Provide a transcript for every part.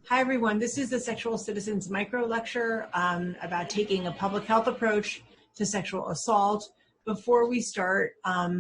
Hi, everyone. This is the Sexual Citizens micro lecture about taking a public health approach to sexual assault. Before we start, I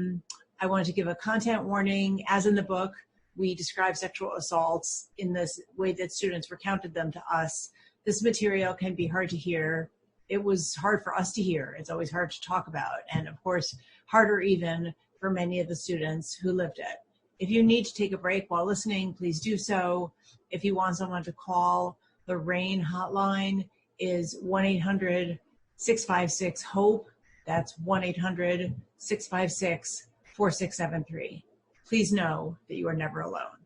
wanted to give a content warning. As in the book, we describe sexual assaults in this way that students recounted them to us. This material can be hard to hear. It was hard for us to hear. It's always hard to talk about, and of course, harder even for many of the students who lived it. If you need to take a break while listening, please do so. If you want someone to call, the RAIN hotline is 1-800-656-HOPE. That's 1-800-656-4673. Please know that you are never alone.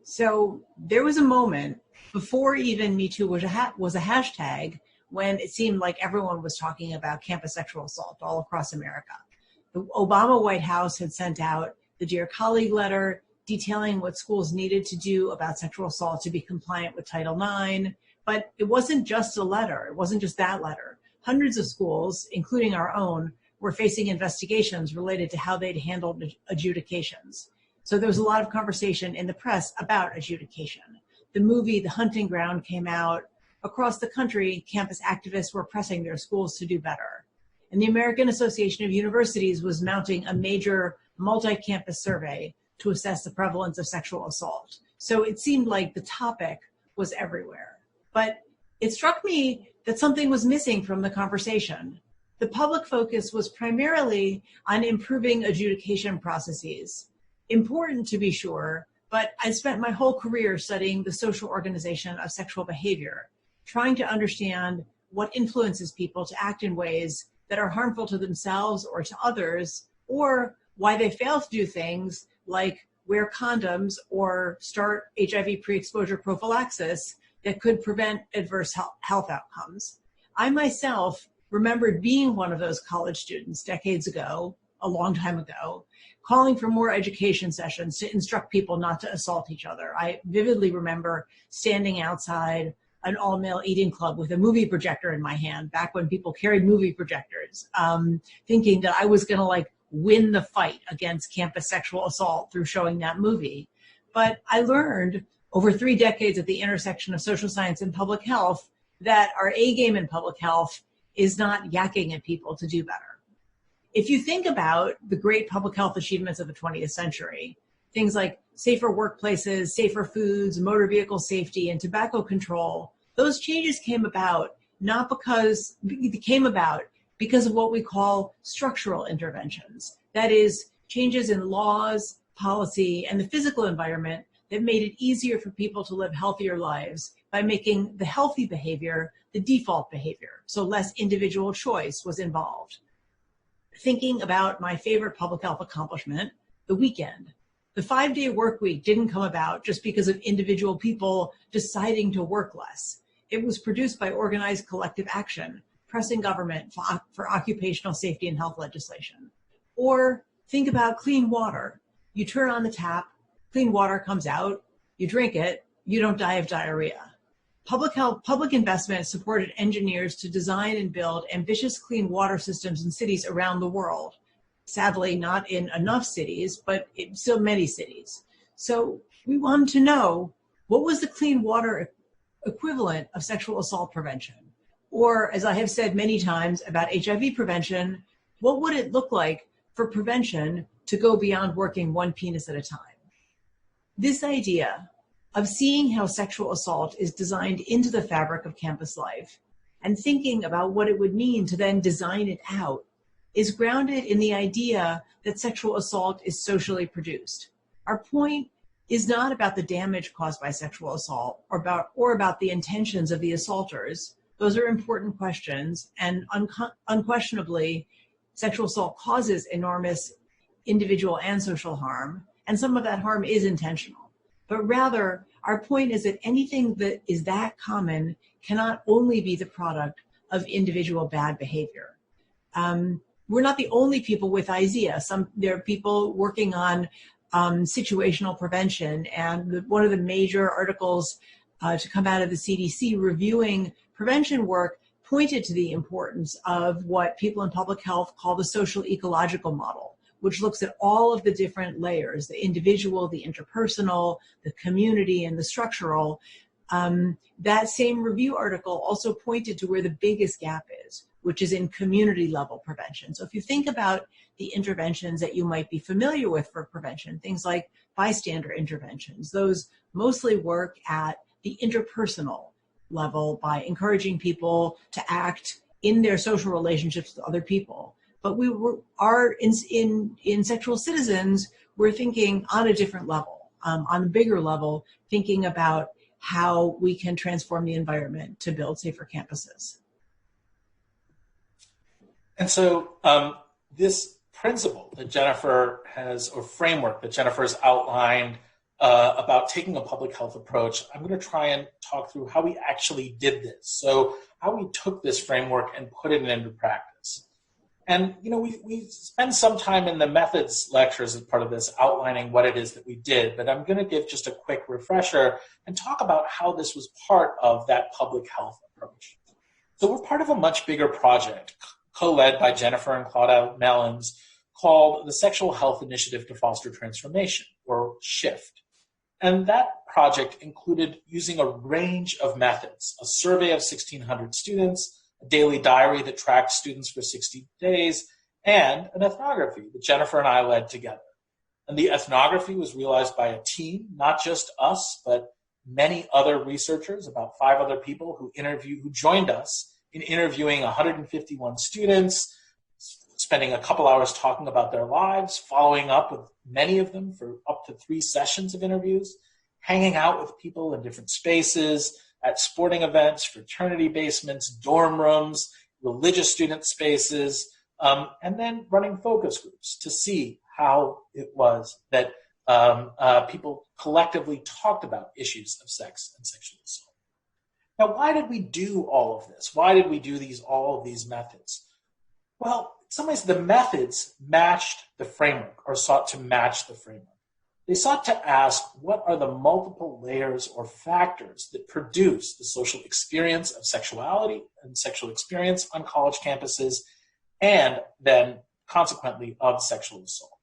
So there was a moment before even Me Too was a hashtag when it seemed like everyone was talking about campus sexual assault all across America. The Obama White House had sent out the Dear Colleague letter detailing what schools needed to do about sexual assault to be compliant with Title IX. But it wasn't just a letter. It wasn't just that letter. Hundreds of schools, including our own, were facing investigations related to how they'd handled adjudications. So there was a lot of conversation in the press about adjudication. The movie The Hunting Ground came out. Across the country, campus activists were pressing their schools to do better. And the American Association of Universities was mounting a major multi-campus survey to assess the prevalence of sexual assault. So it seemed like the topic was everywhere. But it struck me that something was missing from the conversation. The public focus was primarily on improving adjudication processes. Important to be sure, but I spent my whole career studying the social organization of sexual behavior, trying to understand what influences people to act in ways that are harmful to themselves or to others, or why they fail to do things like wear condoms or start HIV pre-exposure prophylaxis that could prevent adverse health outcomes. I myself remembered being one of those college students decades ago, a long time ago, calling for more education sessions to instruct people not to assault each other. I vividly remember standing outside an all-male eating club with a movie projector in my hand, back when people carried movie projectors, thinking that I was gonna win the fight against campus sexual assault through showing that movie. But I learned over 3 decades at the intersection of social science and public health that our A game in public health is not yakking at people to do better. If you think about the great public health achievements of the 20th century, things like safer workplaces, safer foods, motor vehicle safety, and tobacco control, those changes came about because of what we call structural interventions. That is, changes in laws, policy, and the physical environment that made it easier for people to live healthier lives by making the healthy behavior the default behavior, so less individual choice was involved. Thinking about my favorite public health accomplishment, the weekend. The 5-day work week didn't come about just because of individual people deciding to work less. It was produced by organized collective action, pressing government for occupational safety and health legislation. Or think about clean water. You turn on the tap, clean water comes out, you drink it, you don't die of diarrhea. Public investment supported engineers to design and build ambitious clean water systems in cities around the world. Sadly, not in enough cities, but in still many cities. So we wanted to know, what was the clean water equivalent of sexual assault prevention? Or, as I have said many times about HIV prevention, what would it look like for prevention to go beyond working one penis at a time? This idea of seeing how sexual assault is designed into the fabric of campus life and thinking about what it would mean to then design it out is grounded in the idea that sexual assault is socially produced. Our point is not about the damage caused by sexual assault or about the intentions of the assaulters. Those are important questions, and unquestionably, sexual assault causes enormous individual and social harm, and some of that harm is intentional. But rather, our point is that anything that is that common cannot only be the product of individual bad behavior. We're not the only people with IZEA. There are people working on situational prevention, and one of the major articles to come out of the CDC reviewing prevention work pointed to the importance of what people in public health call the social ecological model, which looks at all of the different layers, the individual, the interpersonal, the community, and the structural. That same review article also pointed to where the biggest gap is, which is in community level prevention. So if you think about the interventions that you might be familiar with for prevention, things like bystander interventions, those mostly work at the interpersonal level by encouraging people to act in their social relationships with other people. But in Sexual Citizens, we're thinking on a different level, on a bigger level, thinking about how we can transform the environment to build safer campuses. And so this principle that Jennifer has, or framework that Jennifer has outlined about taking a public health approach, I'm going to try and talk through how we actually did this. So how we took this framework and put it into practice. And, you know, we spend some time in the methods lectures as part of this outlining what it is that we did, but I'm going to give just a quick refresher and talk about how this was part of that public health approach. So we're part of a much bigger project co-led by Jennifer and Claudia Mellons called the Sexual Health Initiative to Foster Transformation, or SHIFT. And that project included using a range of methods, a survey of 1,600 students, a daily diary that tracked students for 60 days, and an ethnography that Jennifer and I led together. And the ethnography was realized by a team, not just us, but many other researchers, about 5 other people who joined us in interviewing 151 students, spending a couple hours talking about their lives, following up with many of them for up to 3 sessions of interviews, hanging out with people in different spaces, at sporting events, fraternity basements, dorm rooms, religious student spaces, and then running focus groups to see how it was that people collectively talked about issues of sex and sexual assault. Now, why did we do all of this? Why did we do all of these methods? Well, in some ways, the methods matched the framework, or sought to match the framework. They sought to ask, what are the multiple layers or factors that produce the social experience of sexuality and sexual experience on college campuses, and then consequently of sexual assault?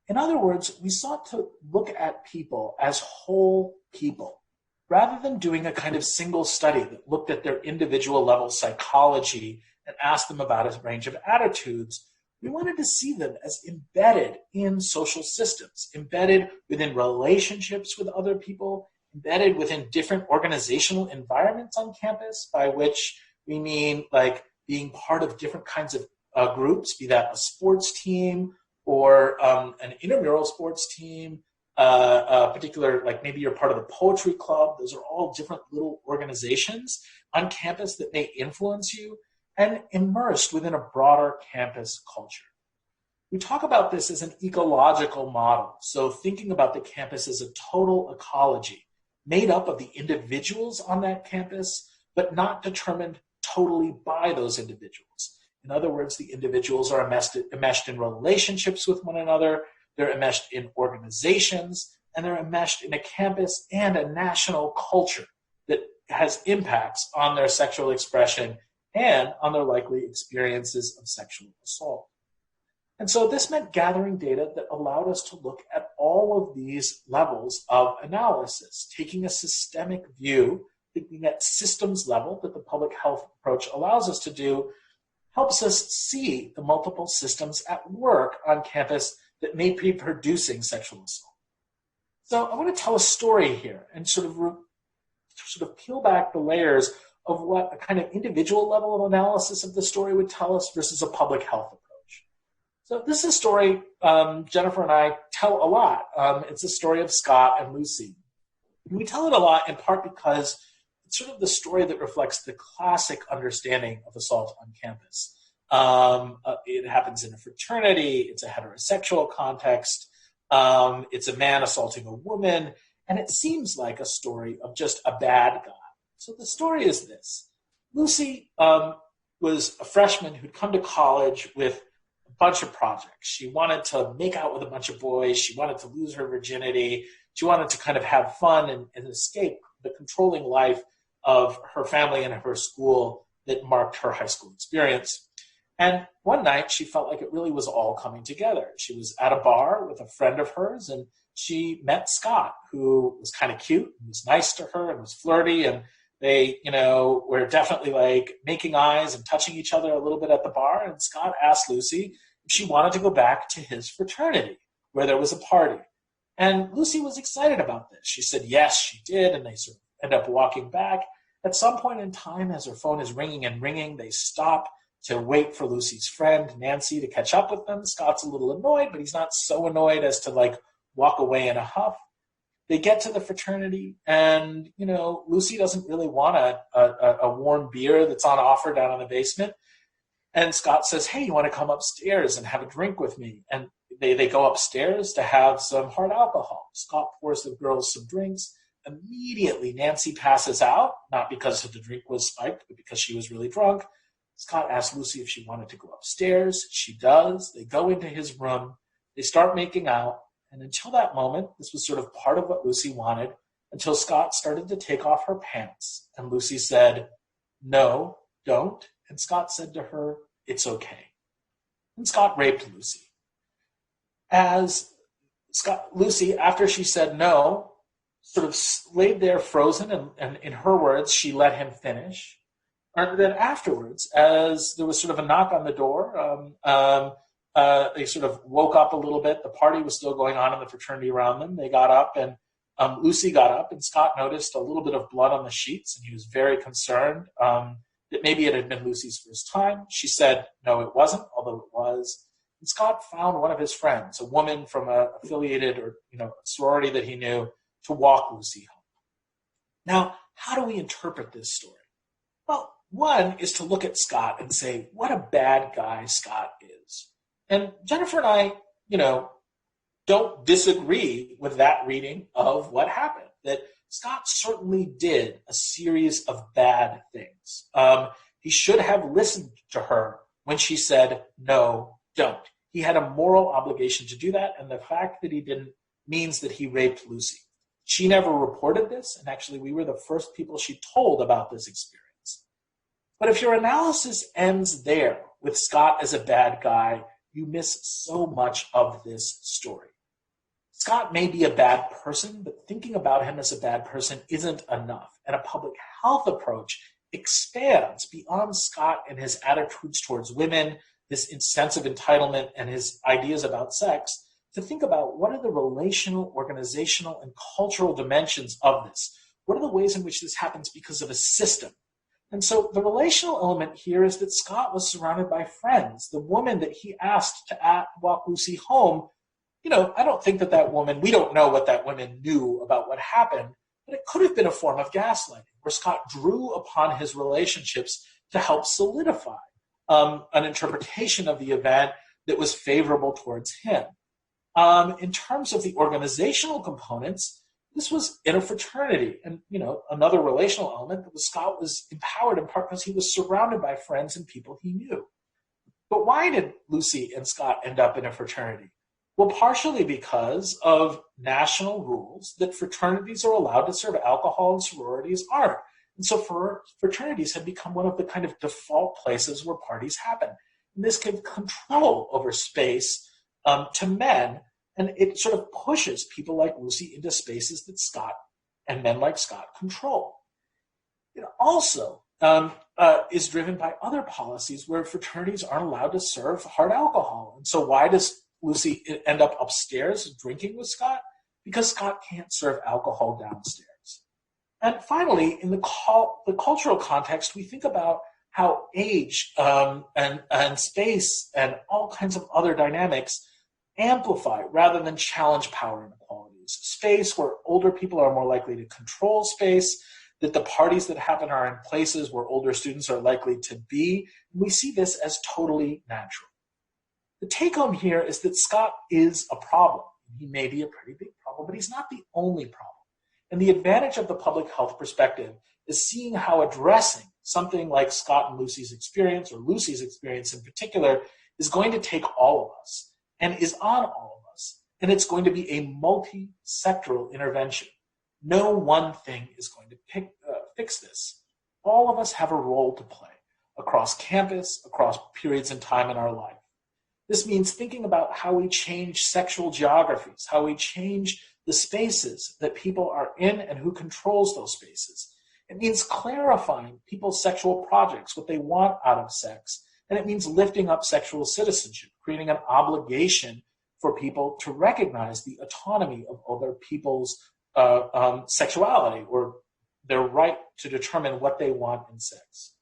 In other words, we sought to look at people as whole people, rather than doing a kind of single study that looked at their individual level psychology and asked them about a range of attitudes. We wanted to see them as embedded in social systems, embedded within relationships with other people, embedded within different organizational environments on campus, by which we mean like being part of different kinds of groups, be that a sports team or an intramural sports team, particular, like maybe you're part of the poetry club. Those are all different little organizations on campus that may influence you, and immersed within a broader campus culture. We talk about this as an ecological model. So thinking about the campus as a total ecology made up of the individuals on that campus, but not determined totally by those individuals. In other words, the individuals are enmeshed in relationships with one another, they're enmeshed in organizations, and they're enmeshed in a campus and a national culture that has impacts on their sexual expression and on their likely experiences of sexual assault. And so this meant gathering data that allowed us to look at all of these levels of analysis, taking a systemic view, thinking at systems level that the public health approach allows us to do, helps us see the multiple systems at work on campus that may be producing sexual assault. So I want to tell a story here and sort of peel back the layers of what a kind of individual level of analysis of the story would tell us versus a public health approach. So this is a story Jennifer and I tell a lot. It's a story of Scott and Lucy. And we tell it a lot in part because it's sort of the story that reflects the classic understanding of assault on campus. It happens in a fraternity, it's a heterosexual context, it's a man assaulting a woman, and it seems like a story of just a bad guy. So the story is this. Lucy was a freshman who'd come to college with a bunch of projects. She wanted to make out with a bunch of boys. She wanted to lose her virginity. She wanted to kind of have fun and escape the controlling life of her family and her school that marked her high school experience. And one night she felt like it really was all coming together. She was at a bar with a friend of hers, and she met Scott, who was kind of cute and was nice to her and was flirty. And they, were definitely like making eyes and touching each other a little bit at the bar. And Scott asked Lucy if she wanted to go back to his fraternity where there was a party. And Lucy was excited about this. She said, yes, she did. And they sort of end up walking back. At some point in time, as her phone is ringing and ringing, they stop to wait for Lucy's friend, Nancy, to catch up with them. Scott's a little annoyed, but he's not so annoyed as to like walk away in a huff. They get to the fraternity, and, Lucy doesn't really want a warm beer that's on offer down in the basement. And Scott says, hey, you want to come upstairs and have a drink with me? And they go upstairs to have some hard alcohol. Scott pours the girls some drinks. Immediately, Nancy passes out, not because the drink was spiked, but because she was really drunk. Scott asks Lucy if she wanted to go upstairs. She does. They go into his room. They start making out. And until that moment, this was sort of part of what Lucy wanted, until Scott started to take off her pants. And Lucy said, no, don't. And Scott said to her, it's okay. And Scott raped Lucy. Lucy, after she said no, sort of laid there frozen, and in her words, she let him finish. And then afterwards, as there was sort of a knock on the door, they sort of woke up a little bit. The party was still going on in the fraternity around them. They got up, and Lucy got up, and Scott noticed a little bit of blood on the sheets, and he was very concerned that maybe it had been Lucy's first time. She said, no, it wasn't, although it was. And Scott found one of his friends, a woman from a affiliated or a sorority that he knew, to walk Lucy home. Now, how do we interpret this story? Well, one is to look at Scott and say, what a bad guy Scott is. And Jennifer and I, don't disagree with that reading of what happened, that Scott certainly did a series of bad things. He should have listened to her when she said, no, don't. He had a moral obligation to do that, and the fact that he didn't means that he raped Lucy. She never reported this, and actually we were the first people she told about this experience. But if your analysis ends there with Scott as a bad guy, you miss so much of this story. Scott may be a bad person, but thinking about him as a bad person isn't enough. And a public health approach expands beyond Scott and his attitudes towards women, his sense of entitlement, and his ideas about sex, to think about what are the relational, organizational, and cultural dimensions of this. What are the ways in which this happens because of a system? And so the relational element here is that Scott was surrounded by friends. The woman that he asked to walk Lucy home, I don't think that woman, we don't know what that woman knew about what happened, but it could have been a form of gaslighting, where Scott drew upon his relationships to help solidify an interpretation of the event that was favorable towards him. In terms of the organizational components, this was in a fraternity, and another relational element that Scott was empowered in part because he was surrounded by friends and people he knew. But why did Lucy and Scott end up in a fraternity? Well, partially because of national rules that fraternities are allowed to serve alcohol and sororities aren't. And so fraternities have become one of the kind of default places where parties happen. And this gives control over space to men, and it sort of pushes people like Lucy into spaces that Scott and men like Scott control. It also is driven by other policies where fraternities aren't allowed to serve hard alcohol. And so why does Lucy end up upstairs drinking with Scott? Because Scott can't serve alcohol downstairs. And finally, in the cultural context, we think about how age and space and all kinds of other dynamics amplify rather than challenge power inequalities. Space where older people are more likely to control space, that the parties that happen are in places where older students are likely to be. We see this as totally natural. The take home here is that Scott is a problem. He may be a pretty big problem, but he's not the only problem. And the advantage of the public health perspective is seeing how addressing something like Scott and Lucy's experience, or Lucy's experience in particular, is going to take all of us and is on all of us. And it's going to be a multi-sectoral intervention. No one thing is going to fix this. All of us have a role to play. across campus, across periods in time in our life. This means thinking about how we change sexual geographies, how we change the spaces that people are in and who controls those spaces. It means clarifying people's sexual projects, what they want out of sex. And it means lifting up sexual citizenship, creating an obligation for people to recognize the autonomy of other people's sexuality or their right to determine what they want in sex.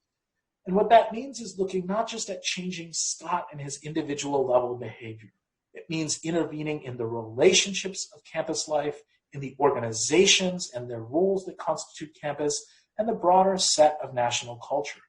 And what that means is looking not just at changing Scott and his individual level behavior. It means intervening in the relationships of campus life, in the organizations and their rules that constitute campus, and the broader set of national culture.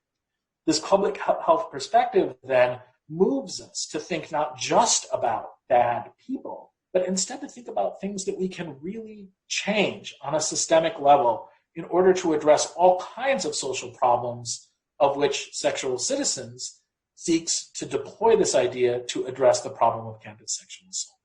This public health perspective then moves us to think not just about bad people, but instead to think about things that we can really change on a systemic level in order to address all kinds of social problems of which Sexual Citizens seeks to deploy this idea to address the problem of campus sexual assault.